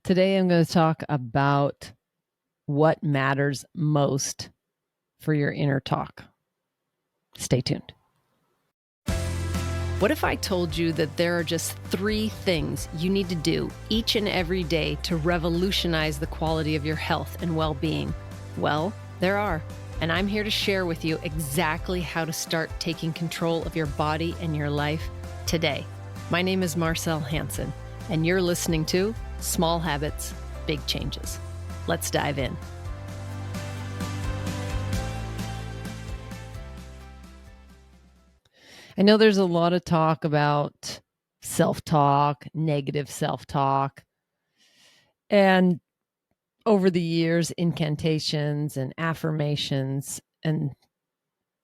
Today I'm going to talk about what matters most for your inner talk. Stay tuned. What if I told you that there are just 3 things you need to do each and every day to revolutionize the quality of your health and well-being? Well, there are, and I'm here to share with you exactly how to start taking control of your body and your life today. My name is Marcell Hansen, and you're listening to Small Habits, Big Changes. Let's dive in. I know there's a lot of talk about self-talk, negative self-talk, and over the years, incantations and affirmations, and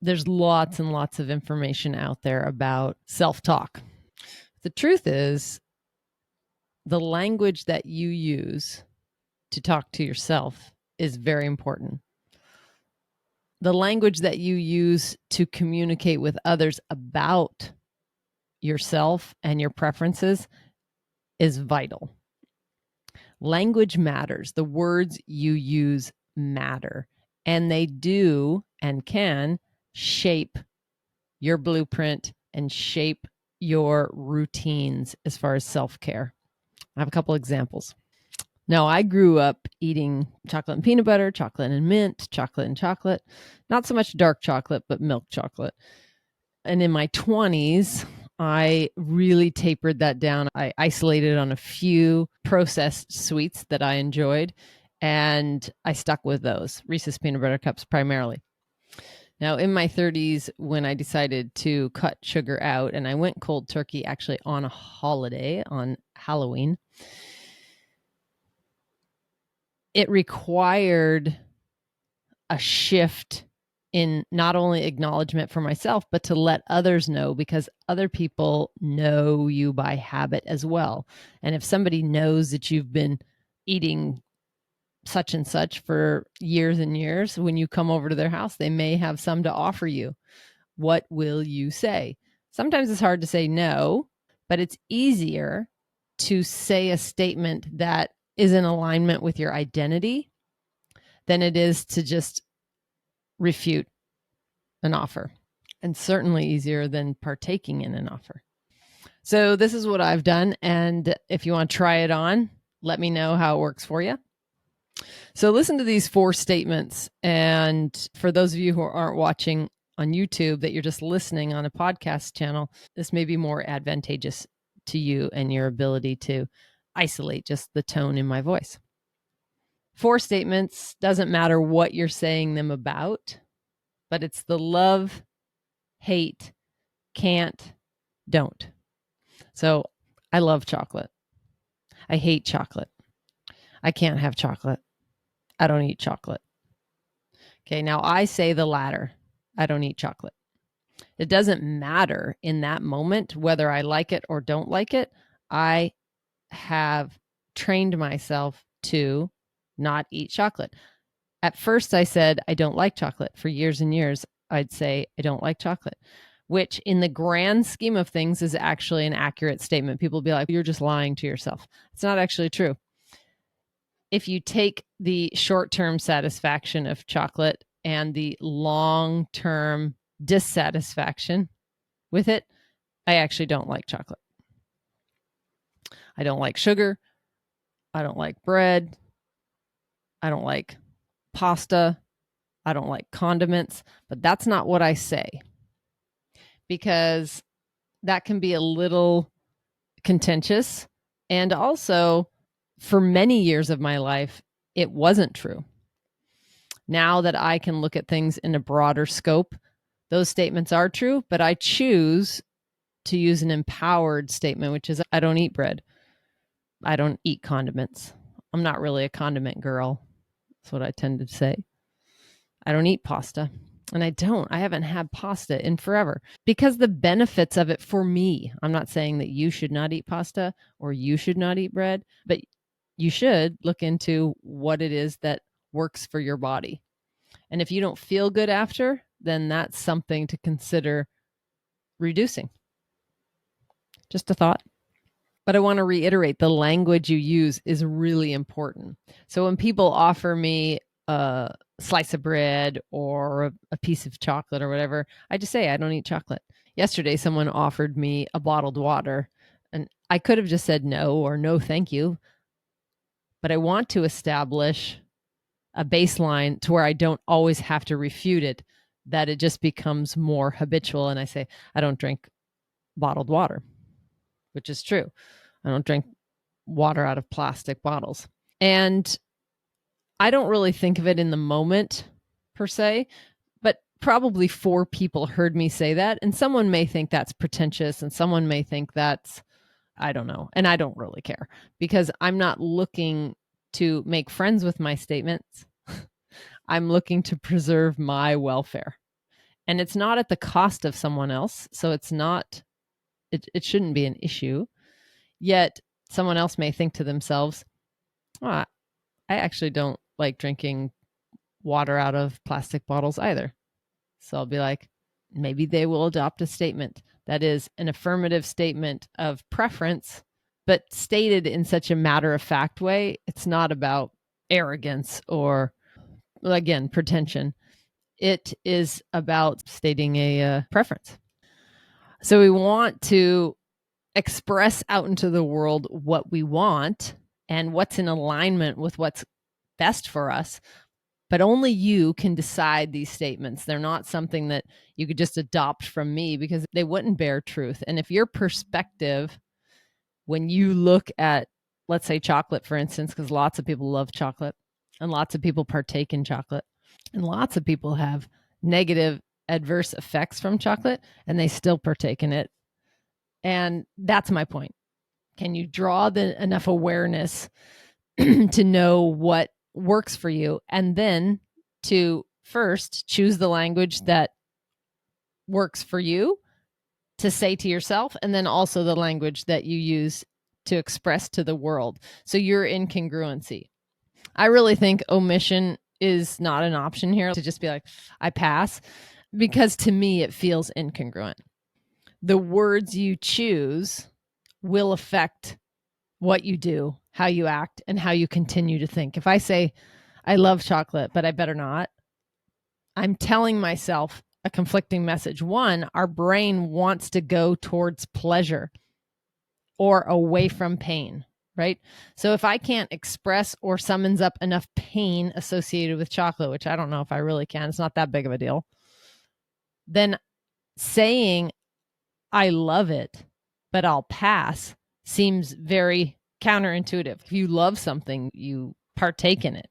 there's lots and lots of information out there about self-talk. The truth is, the language that you use to talk to yourself is very important. The language that you use to communicate with others about yourself and your preferences is vital. Language matters. The words you use matter, and they do and can shape your blueprint and shape your routines as far as self-care. I have a couple examples. Now, I grew up eating chocolate and peanut butter, chocolate and mint, chocolate and chocolate. Not so much dark chocolate, but milk chocolate. And in my 20s, I really tapered that down. I isolated on a few processed sweets that I enjoyed, and I stuck with those, Reese's Peanut Butter Cups primarily. Now, in my 30s, when I decided to cut sugar out, and I went cold turkey actually on a holiday, on Halloween, it required a shift in not only acknowledgement for myself, but to let others know, because other people know you by habit as well. And if somebody knows that you've been eating such and such for years and years, when you come over to their house, they may have some to offer you. What will you say? Sometimes it's hard to say no, but it's easier to say a statement that is in alignment with your identity than it is to just refute an offer, and certainly easier than partaking in an offer. So this is what I've done, and if you want to try it on, let me know how it works for you. So listen to these 4 statements, and for those of you who aren't watching on YouTube, that you're just listening on a podcast channel, this may be more advantageous to you and your ability to isolate just the tone in my voice. 4 statements, doesn't matter what you're saying them about, but it's the love, hate, can't, don't. So I love chocolate. I hate chocolate. I can't have chocolate. I don't eat chocolate. Okay, now I say the latter. I don't eat chocolate. It doesn't matter in that moment whether I like it or don't like it. I have trained myself to not eat chocolate. At first, I said, I don't like chocolate. For years and years, I'd say, I don't like chocolate, which in the grand scheme of things is actually an accurate statement. People will be like, you're just lying to yourself. It's not actually true. If you take the short-term satisfaction of chocolate and the long-term dissatisfaction with it, I actually don't like chocolate. I don't like sugar. I don't like bread. I don't like pasta. I don't like condiments, but that's not what I say, because that can be a little contentious. And also, for many years of my life, it wasn't true. Now that I can look at things in a broader scope, those statements are true, but I choose to use an empowered statement, which is, I don't eat bread. I don't eat condiments. I'm not really a condiment girl. That's what I tend to say. I don't eat pasta. And I haven't had pasta in forever, because the benefits of it for me, I'm not saying that you should not eat pasta or you should not eat bread, but you should look into what it is that works for your body. And if you don't feel good after, then that's something to consider reducing. Just a thought. But I want to reiterate, the language you use is really important. So when people offer me a slice of bread or a piece of chocolate or whatever, I just say, I don't eat chocolate. Yesterday, someone offered me a bottled water, and I could have just said no or no, thank you. But I want to establish a baseline to where I don't always have to refute it, that it just becomes more habitual. And I say, I don't drink bottled water, which is true. I don't drink water out of plastic bottles. And I don't really think of it in the moment per se, but probably 4 people heard me say that. And someone may think that's pretentious and someone may think that's, I don't know. And I don't really care because I'm not looking to make friends with my statements. I'm looking to preserve my welfare. And it's not at the cost of someone else. So it's not, it shouldn't be an issue. Yet someone else may think to themselves, I actually don't like drinking water out of plastic bottles either. So I'll be like, maybe they will adopt a statement that is an affirmative statement of preference, but stated in such a matter of fact way. It's not about arrogance or, again, pretension. It is about stating a preference. So we want to express out into the world what we want and what's in alignment with what's best for us. But only you can decide these statements. They're not something that you could just adopt from me because they wouldn't bear truth. And if your perspective, when you look at, let's say, chocolate, for instance, because lots of people love chocolate and lots of people partake in chocolate and lots of people have negative adverse effects from chocolate and they still partake in it. And that's my point. Can you draw enough awareness to know what works for you, and then to first choose the language that works for you to say to yourself, and then also the language that you use to express to the world. So you're in congruency. I really think omission is not an option here, to just be like, I pass, because to me it feels incongruent. The words you choose will affect what you do, how you act, and how you continue to think. If I say, I love chocolate, but I better not, I'm telling myself a conflicting message. One, our brain wants to go towards pleasure or away from pain, right? So if I can't express or summons up enough pain associated with chocolate, which I don't know if I really can, it's not that big of a deal, then saying, I love it, but I'll pass seems very counterintuitive. If you love something, you partake in it.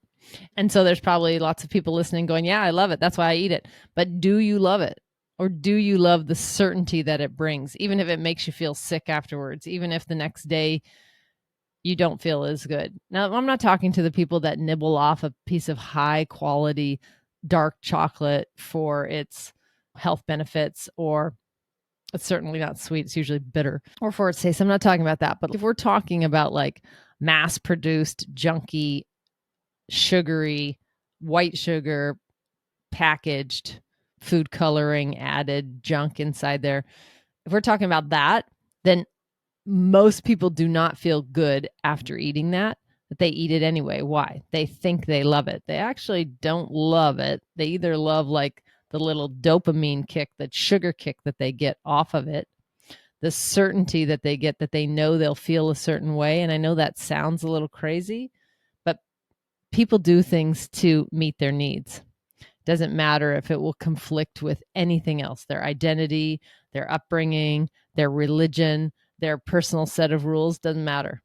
And so there's probably lots of people listening going, yeah, I love it. That's why I eat it. But do you love it? Or do you love the certainty that it brings, even if it makes you feel sick afterwards, even if the next day you don't feel as good? Now, I'm not talking to the people that nibble off a piece of high quality dark chocolate for its health benefits, or it's certainly not sweet. It's usually bitter, or for its taste. I'm not talking about that. But if we're talking about like mass produced, junky, sugary, white sugar, packaged, food coloring added junk inside there, if we're talking about that, then most people do not feel good after eating that, but they eat it anyway. Why? They think they love it. They actually don't love it. They either love like the little dopamine kick, that sugar kick that they get off of it, the certainty that they get that they know they'll feel a certain way. And I know that sounds a little crazy, but people do things to meet their needs. Doesn't matter if it will conflict with anything else, their identity, their upbringing, their religion, their personal set of rules, doesn't matter.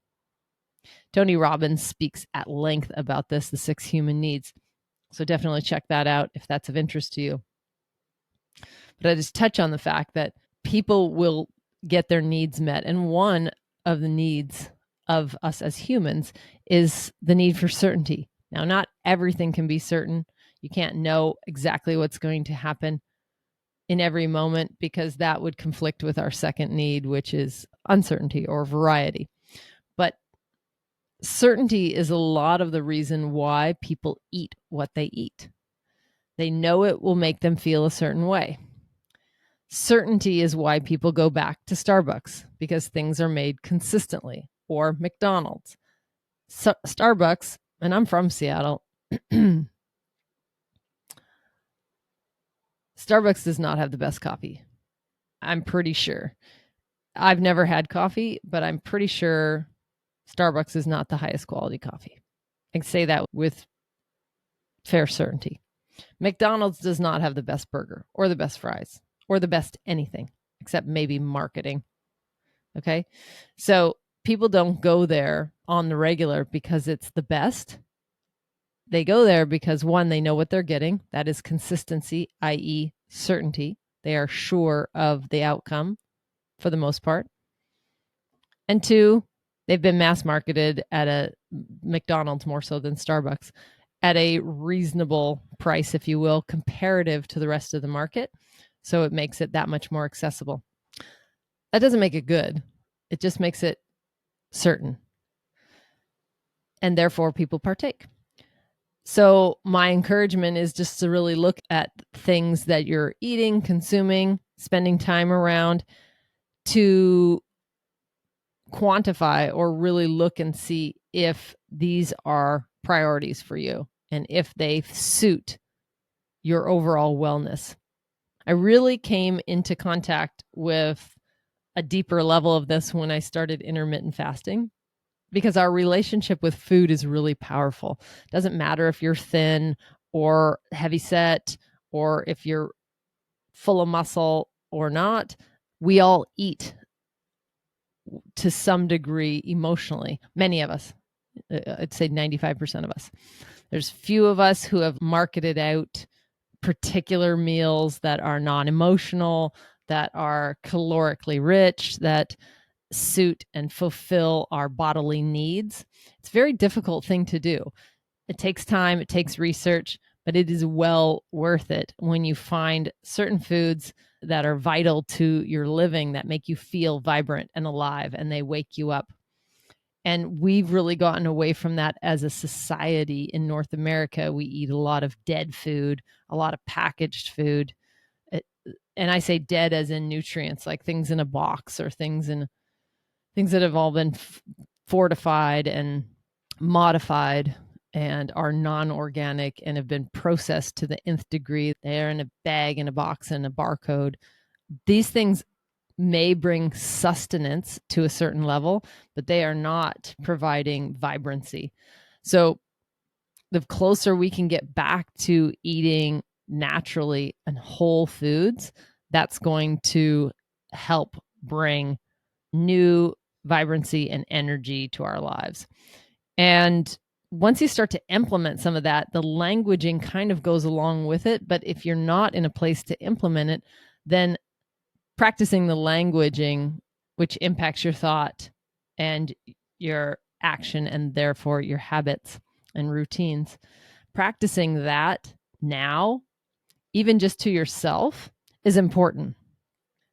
Tony Robbins speaks at length about this, the 6 human needs. So definitely check that out if that's of interest to you. But I just touch on the fact that people will get their needs met. And one of the needs of us as humans is the need for certainty. Now, not everything can be certain. You can't know exactly what's going to happen in every moment, because that would conflict with our second need, which is uncertainty or variety. But certainty is a lot of the reason why people eat what they eat. They know it will make them feel a certain way. Certainty is why people go back to Starbucks, because things are made consistently, or McDonald's. Starbucks, and I'm from Seattle, Starbucks does not have the best coffee. I'm pretty sure. I've never had coffee, but I'm pretty sure Starbucks is not the highest quality coffee. I can say that with fair certainty. McDonald's does not have the best burger or the best fries or the best anything, except maybe marketing. Okay. So people don't go there on the regular because it's the best. They go there because, one, they know what they're getting. That is consistency, i.e., certainty. They are sure of the outcome for the most part. And two, they've been mass marketed at a McDonald's more so than Starbucks at a reasonable price, if you will, comparative to the rest of the market. So it makes it that much more accessible. That doesn't make it good. It just makes it certain. And therefore, people partake. So my encouragement is just to really look at things that you're eating, consuming, spending time around, to quantify or really look and see if these are priorities for you and if they suit your overall wellness. I really came into contact with a deeper level of this when I started intermittent fasting, because our relationship with food is really powerful. It doesn't matter if you're thin or heavy set or if you're full of muscle or not. We all eat to some degree emotionally. Many of us, I'd say 95% of us. There's few of us who have marketed out particular meals that are non-emotional, that are calorically rich, that suit and fulfill our bodily needs. It's a very difficult thing to do. It takes time, it takes research, but it is well worth it when you find certain foods that are vital to your living, that make you feel vibrant and alive, and they wake you up. And we've really gotten away from that as a society in North America. We eat a lot of dead food, a lot of packaged food. And I say dead as in nutrients, like things in a box or things that have all been fortified and modified and are non-organic and have been processed to the nth degree. They are in a bag, in a box, and a barcode. These things may bring sustenance to a certain level, but they are not providing vibrancy. So the closer we can get back to eating naturally and whole foods, that's going to help bring new vibrancy and energy to our lives. And once you start to implement some of that, the languaging kind of goes along with it. But if you're not in a place to implement it, then practicing the languaging, which impacts your thought and your action and therefore your habits and routines, practicing that now, even just to yourself, is important.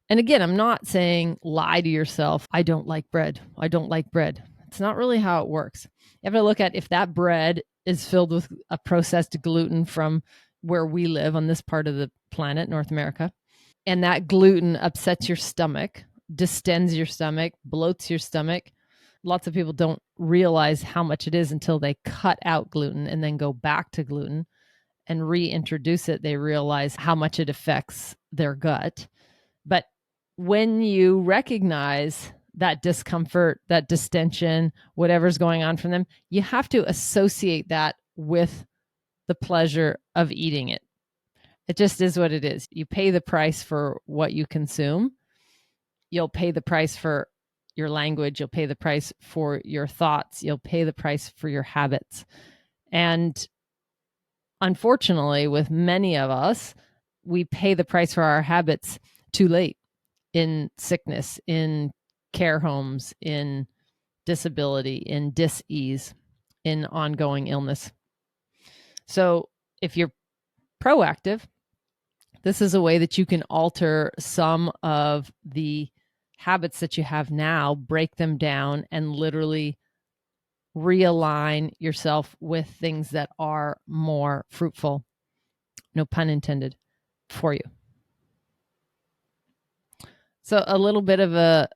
And again, I'm not saying lie to yourself. I don't like bread. I don't like bread. It's not really how it works. You have to look at if that bread is filled with a processed gluten from where we live on this part of the planet, North America, and that gluten upsets your stomach, distends your stomach, bloats your stomach. Lots of people don't realize how much it is until they cut out gluten and then go back to gluten and reintroduce it. They realize how much it affects their gut. But when you recognize that discomfort, that distension, whatever's going on from them, you have to associate that with the pleasure of eating it. It just is what it is. You pay the price for what you consume. You'll pay the price for your language. You'll pay the price for your thoughts. You'll pay the price for your habits. And unfortunately, with many of us, we pay the price for our habits too late, in sickness, in care homes, in disability, in dis-ease, in ongoing illness. So if you're proactive, this is a way that you can alter some of the habits that you have now, break them down, and literally realign yourself with things that are more fruitful, no pun intended, for you. So a little bit of a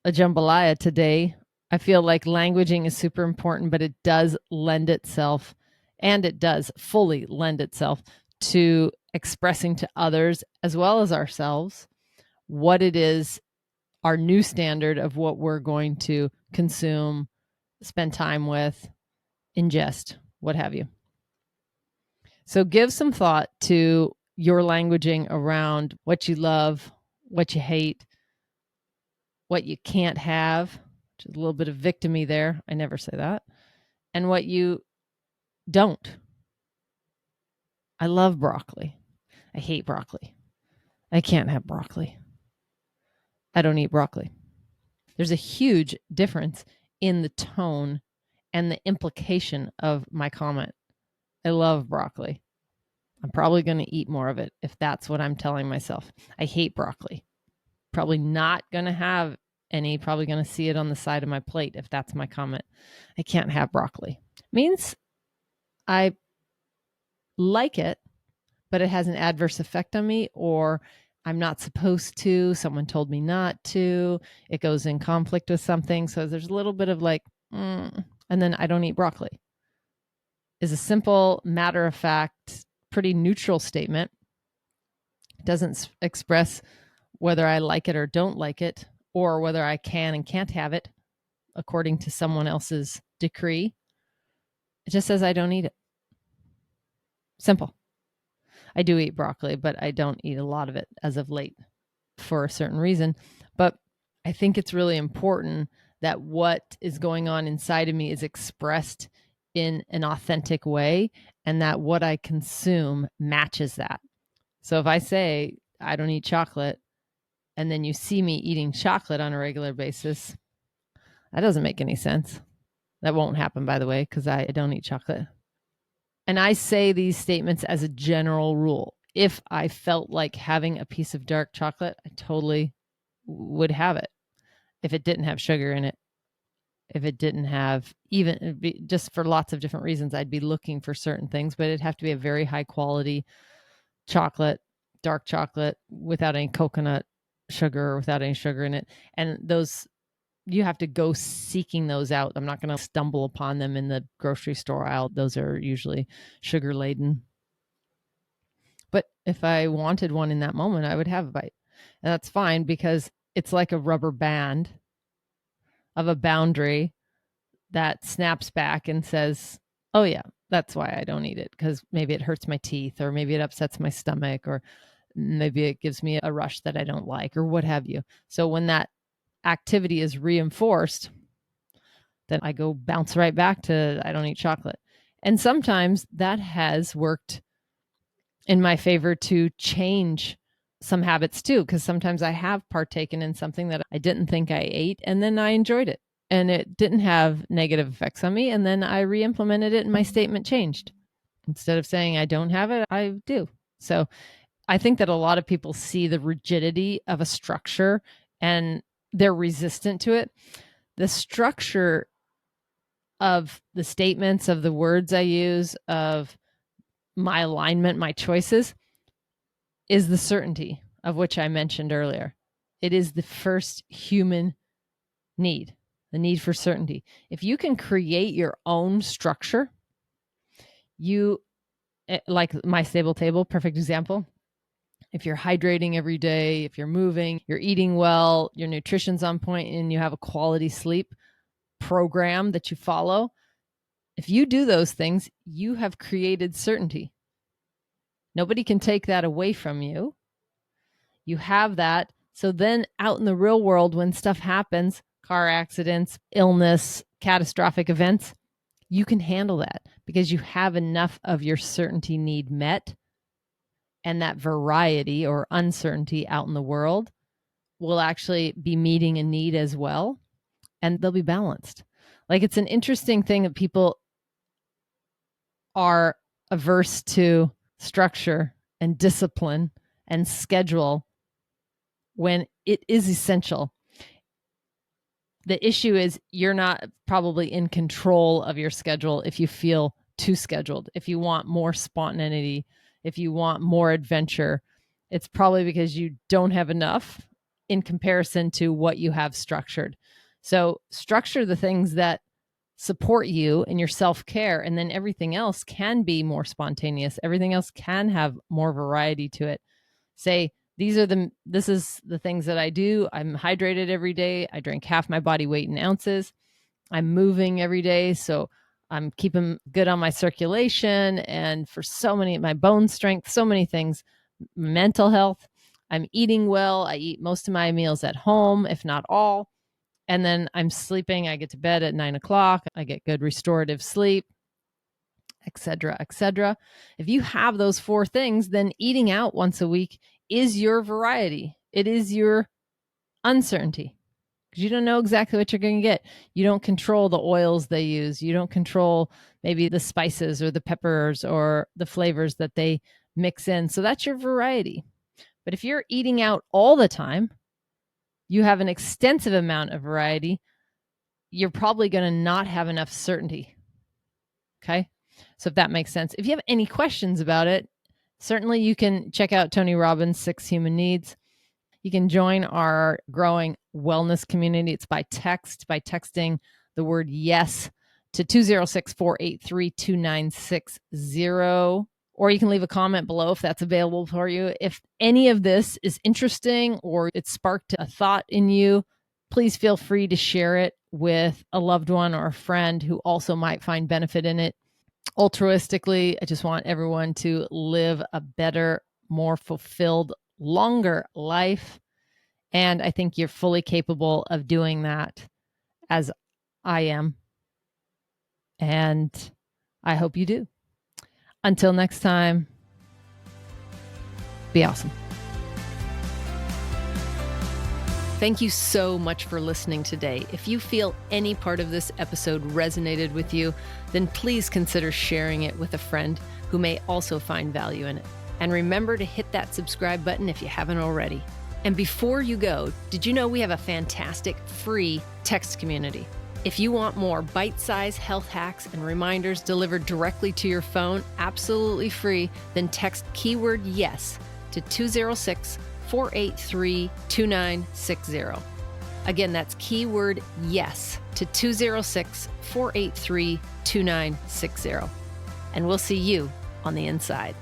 jambalaya today. I feel like languaging is super important, but it does lend itself, and it does fully lend itself to expressing to others as well as ourselves what it is, our new standard of what we're going to consume, spend time with, ingest, what have you. So give some thought to your languaging around what you love, what you hate, what you can't have, which is a little bit of victimy there. I never say that. And what you don't. I love broccoli. I hate broccoli. I can't have broccoli. I don't eat broccoli. There's a huge difference in the tone and the implication of my comment. I love broccoli. I'm probably going to eat more of it if that's what I'm telling myself. I hate broccoli. Probably not going to have any, probably going to see it on the side of my plate if that's my comment. I can't have broccoli. Means I like it, but it has an adverse effect on me, or I'm not supposed to. Someone told me not to. It goes in conflict with something. So there's a little bit of like, and then I don't eat broccoli. Is a simple, matter of fact, pretty neutral statement. It doesn't express whether I like it or don't like it, or whether I can and can't have it according to someone else's decree. It just says I don't eat it. Simple. I do eat broccoli, but I don't eat a lot of it as of late for a certain reason. But I think it's really important that what is going on inside of me is expressed in an authentic way, and that what I consume matches that. So if I say I don't eat chocolate, and then you see me eating chocolate on a regular basis, that doesn't make any sense. That won't happen, by the way, because I don't eat chocolate. And I say these statements as a general rule. If I felt like having a piece of dark chocolate, I totally would have it. If it didn't have sugar in it, if it didn't have, even just for lots of different reasons, I'd be looking for certain things, but it'd have to be a very high quality chocolate, dark chocolate, without any coconut sugar or without any sugar in it. And those, you have to go seeking those out. I'm not going to stumble upon them in the grocery store aisle. Those are usually sugar laden. But if I wanted one in that moment, I would have a bite. And that's fine, because it's like a rubber band of a boundary that snaps back and says, oh yeah, that's why I don't eat it, because maybe it hurts my teeth, or maybe it upsets my stomach, or maybe it gives me a rush that I don't like, or what have you. So when that activity is reinforced, then I go bounce right back to I don't eat chocolate. And sometimes that has worked in my favor to change some habits too, because sometimes I have partaken in something that I didn't think I ate, and then I enjoyed it and it didn't have negative effects on me, and then I re-implemented it and my statement changed. Instead of saying I don't have it, I do. So I think that a lot of people see the rigidity of a structure and they're resistant to it. The structure of the statements, of the words I use, of my alignment, my choices, is the certainty of which I mentioned earlier. It is the first human need, the need for certainty. If you can create your own structure, you, like my stable table, perfect example. If you're hydrating every day, if you're moving, you're eating well, your nutrition's on point, and you have a quality sleep program that you follow, if you do those things, you have created certainty. Nobody can take that away from you. You have that. So then out in the real world, when stuff happens, car accidents, illness, catastrophic events, you can handle that because you have enough of your certainty need met. And that variety or uncertainty out in the world will actually be meeting a need as well. And they'll be balanced. Like, it's an interesting thing that people are averse to structure and discipline and schedule when it is essential. The issue is you're not probably in control of your schedule if you feel too scheduled. If you want more spontaneity, if you want more adventure, it's probably because you don't have enough in comparison to what you have structured. So structure the things that support you in your self-care, and then everything else can be more spontaneous. Everything else can have more variety to it. Say, this is the things that I do. I'm hydrated every day. I drink half my body weight in ounces. I'm moving every day, so I'm keeping good on my circulation, and for my bone strength, so many things. Mental health, I'm eating well. I eat most of my meals at home, if not all. And then I'm sleeping. I get to bed at 9 o'clock. I get good restorative sleep, etc., etc. If you have those 4 things, then eating out once a week is your variety. It is your uncertainty, because you don't know exactly what you're going to get. You don't control the oils they use. You don't control maybe the spices or the peppers or the flavors that they mix in. So that's your variety. But if you're eating out all the time, you have an extensive amount of variety, you're probably going to not have enough certainty. Okay? So if that makes sense. If you have any questions about it, certainly you can check out Tony Robbins' 6 Human Needs. You can join our growing wellness community. It's by texting the word yes to 206-483-2960. Or you can leave a comment below if that's available for you. If any of this is interesting or it sparked a thought in you, please feel free to share it with a loved one or a friend who also might find benefit in it. Altruistically, I just want everyone to live a better, more fulfilled, longer life. And I think you're fully capable of doing that, as I am. And I hope you do. Until next time, be awesome. Thank you so much for listening today. If you feel any part of this episode resonated with you, then please consider sharing it with a friend who may also find value in it. And remember to hit that subscribe button if you haven't already. And before you go, did you know we have a fantastic free text community? If you want more bite-sized health hacks and reminders delivered directly to your phone, absolutely free, then text keyword YES to 206-483-2960. Again, that's keyword YES to 206-483-2960. And we'll see you on the inside.